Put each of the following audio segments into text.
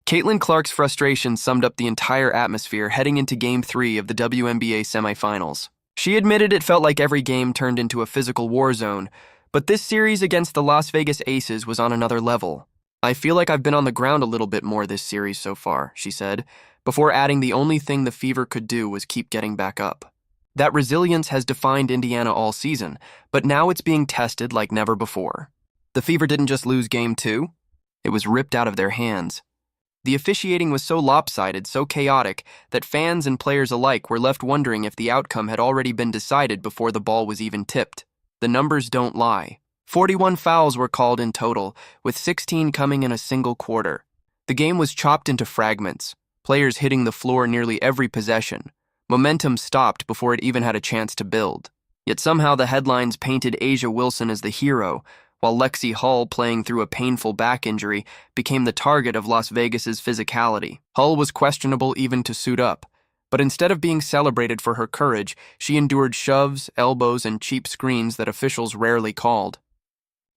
Caitlin Clark's frustration summed up the entire atmosphere heading into Game 3 of the WNBA semifinals. She admitted it felt like every game turned into a physical war zone, but this series against the Las Vegas Aces was on another level. "I feel like I've been on the ground a little bit more this series so far," she said, before adding the only thing the Fever could do was keep getting back up. That resilience has defined Indiana all season, but now it's being tested like never before. The Fever didn't just lose Game 2, it was ripped out of their hands. The officiating was so lopsided, so chaotic, that fans and players alike were left wondering if the outcome had already been decided before the ball was even tipped. The numbers don't lie. 41 fouls were called in total, with 16 coming in a single quarter. The game was chopped into fragments, players hitting the floor nearly every possession. Momentum stopped before it even had a chance to build. Yet somehow the headlines painted A'ja Wilson as the hero, while Lexie Hull, playing through a painful back injury, became the target of Las Vegas's physicality. Hull was questionable even to suit up, but instead of being celebrated for her courage, she endured shoves, elbows, and cheap screens that officials rarely called.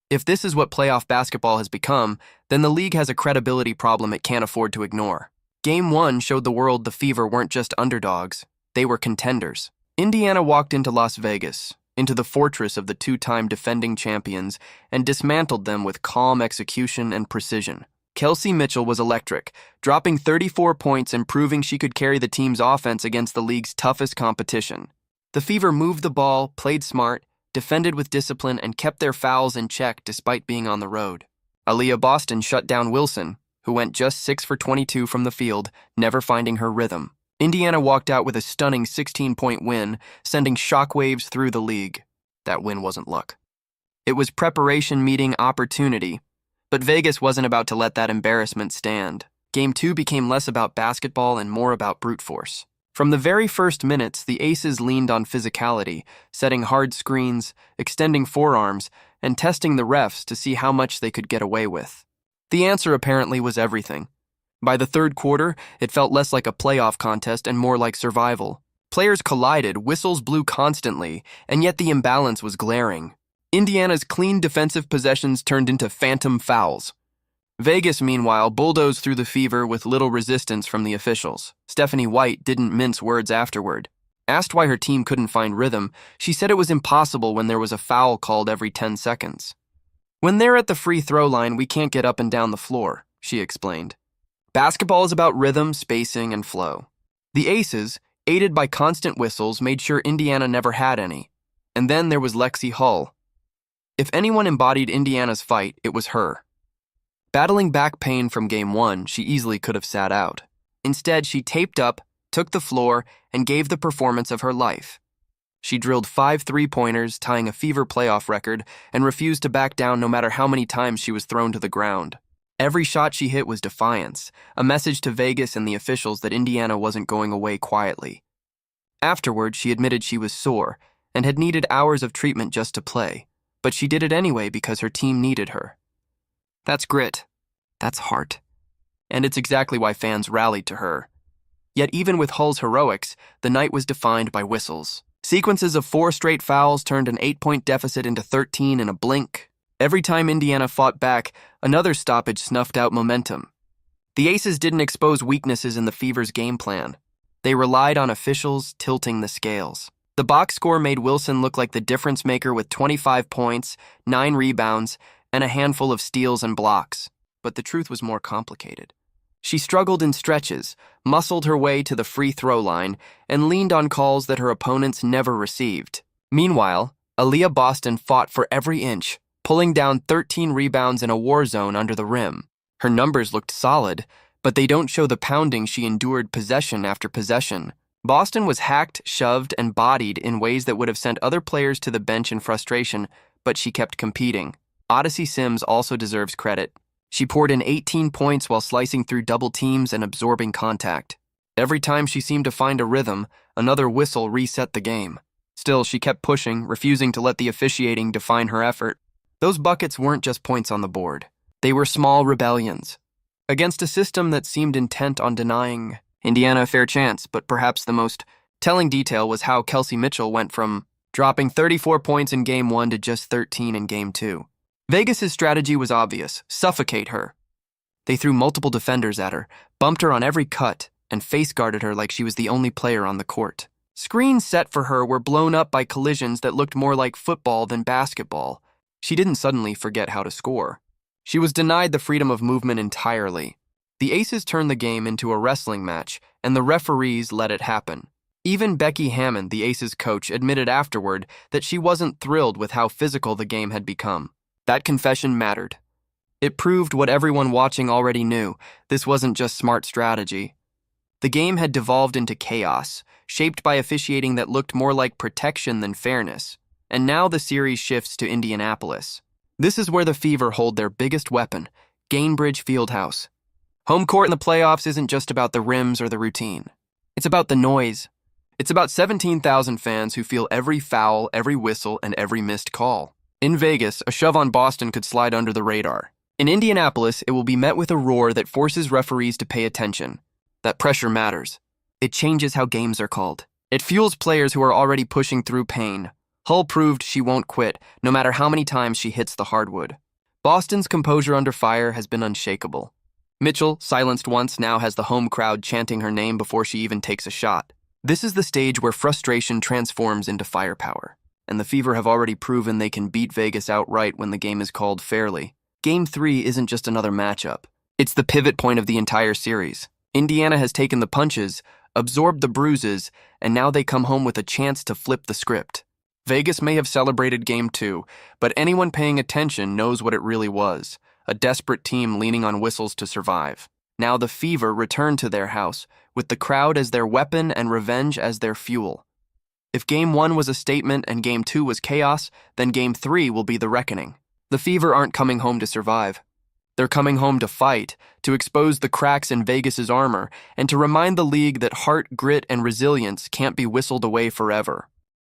If this is what playoff basketball has become, then the league has a credibility problem it can't afford to ignore. Game 1 showed the world the Fever weren't just underdogs, they were contenders. Indiana walked into Las Vegas, into the fortress of the two-time defending champions, and dismantled them with calm execution and precision. Kelsey Mitchell was electric, dropping 34 points and proving she could carry the team's offense against the league's toughest competition. The Fever moved the ball, played smart, defended with discipline, and kept their fouls in check despite being on the road. Aaliyah Boston shut down Wilson, who went just 6 for 22 from the field, never finding her rhythm. Indiana walked out with a stunning 16-point win, sending shockwaves through the league. That win wasn't luck. It was preparation meeting opportunity, but Vegas wasn't about to let that embarrassment stand. Game 2 became less about basketball and more about brute force. From the very first minutes, the Aces leaned on physicality, setting hard screens, extending forearms, and testing the refs to see how much they could get away with. The answer apparently was everything. By the third quarter, it felt less like a playoff contest and more like survival. Players collided, whistles blew constantly, and yet the imbalance was glaring. Indiana's clean defensive possessions turned into phantom fouls. Vegas, meanwhile, bulldozed through the Fever with little resistance from the officials. Stephanie White didn't mince words afterward. Asked why her team couldn't find rhythm, she said it was impossible when there was a foul called every 10 seconds. "When they're at the free throw line, we can't get up and down the floor," she explained. Basketball is about rhythm, spacing, and flow. The Aces, aided by constant whistles, made sure Indiana never had any. And then there was Lexie Hull. If anyone embodied Indiana's fight, it was her. Battling back pain from Game 1, she easily could have sat out. Instead, she taped up, took the floor, and gave the performance of her life. She drilled 5 three-pointers, tying a Fever playoff record, and refused to back down no matter how many times she was thrown to the ground. Every shot she hit was defiance, a message to Vegas and the officials that Indiana wasn't going away quietly. Afterward, she admitted she was sore and had needed hours of treatment just to play, but she did it anyway because her team needed her. That's grit. That's heart. And it's exactly why fans rallied to her. Yet even with Hull's heroics, the night was defined by whistles. Sequences of 4 straight fouls turned an 8-point deficit into 13 in a blink. Every time Indiana fought back, another stoppage snuffed out momentum. The Aces didn't expose weaknesses in the Fever's game plan. They relied on officials tilting the scales. The box score made Wilson look like the difference maker with 25 points, 9 rebounds, and a handful of steals and blocks. But the truth was more complicated. She struggled in stretches, muscled her way to the free throw line, and leaned on calls that her opponents never received. Meanwhile, Aaliyah Boston fought for every inch, pulling down 13 rebounds in a war zone under the rim. Her numbers looked solid, but they don't show the pounding she endured possession after possession. Boston was hacked, shoved, and bodied in ways that would have sent other players to the bench in frustration, but she kept competing. Odyssey Sims also deserves credit. She poured in 18 points while slicing through double teams and absorbing contact. Every time she seemed to find a rhythm, another whistle reset the game. Still, she kept pushing, refusing to let the officiating define her effort. Those buckets weren't just points on the board. They were small rebellions against a system that seemed intent on denying Indiana a fair chance, but perhaps the most telling detail was how Kelsey Mitchell went from dropping 34 points in Game 1 to just 13 in Game 2. Vegas's strategy was obvious: suffocate her. They threw multiple defenders at her, bumped her on every cut, and face-guarded her like she was the only player on the court. Screens set for her were blown up by collisions that looked more like football than basketball. She didn't suddenly forget how to score. She was denied the freedom of movement entirely. The Aces turned the game into a wrestling match, and the referees let it happen. Even Becky Hammond, the Aces coach, admitted afterward that she wasn't thrilled with how physical the game had become. That confession mattered. It proved what everyone watching already knew. This wasn't just smart strategy. The game had devolved into chaos, shaped by officiating that looked more like protection than fairness. And now the series shifts to Indianapolis. This is where the Fever hold their biggest weapon, Gainbridge Fieldhouse. Home court in the playoffs isn't just about the rims or the routine. It's about the noise. It's about 17,000 fans who feel every foul, every whistle, and every missed call. In Vegas, a shove on Boston could slide under the radar. In Indianapolis, it will be met with a roar that forces referees to pay attention. That pressure matters. It changes how games are called. It fuels players who are already pushing through pain. Hull proved she won't quit, no matter how many times she hits the hardwood. Boston's composure under fire has been unshakable. Mitchell, silenced once, now has the home crowd chanting her name before she even takes a shot. This is the stage where frustration transforms into firepower. And the Fever have already proven they can beat Vegas outright when the game is called fairly. Game 3 isn't just another matchup. It's the pivot point of the entire series. Indiana has taken the punches, absorbed the bruises, and now they come home with a chance to flip the script. Vegas may have celebrated Game 2, but anyone paying attention knows what it really was, a desperate team leaning on whistles to survive. Now the Fever return to their house, with the crowd as their weapon and revenge as their fuel. If Game 1 was a statement and Game 2 was chaos, then Game 3 will be the reckoning. The Fever aren't coming home to survive. They're coming home to fight, to expose the cracks in Vegas's armor, and to remind the league that heart, grit, and resilience can't be whistled away forever.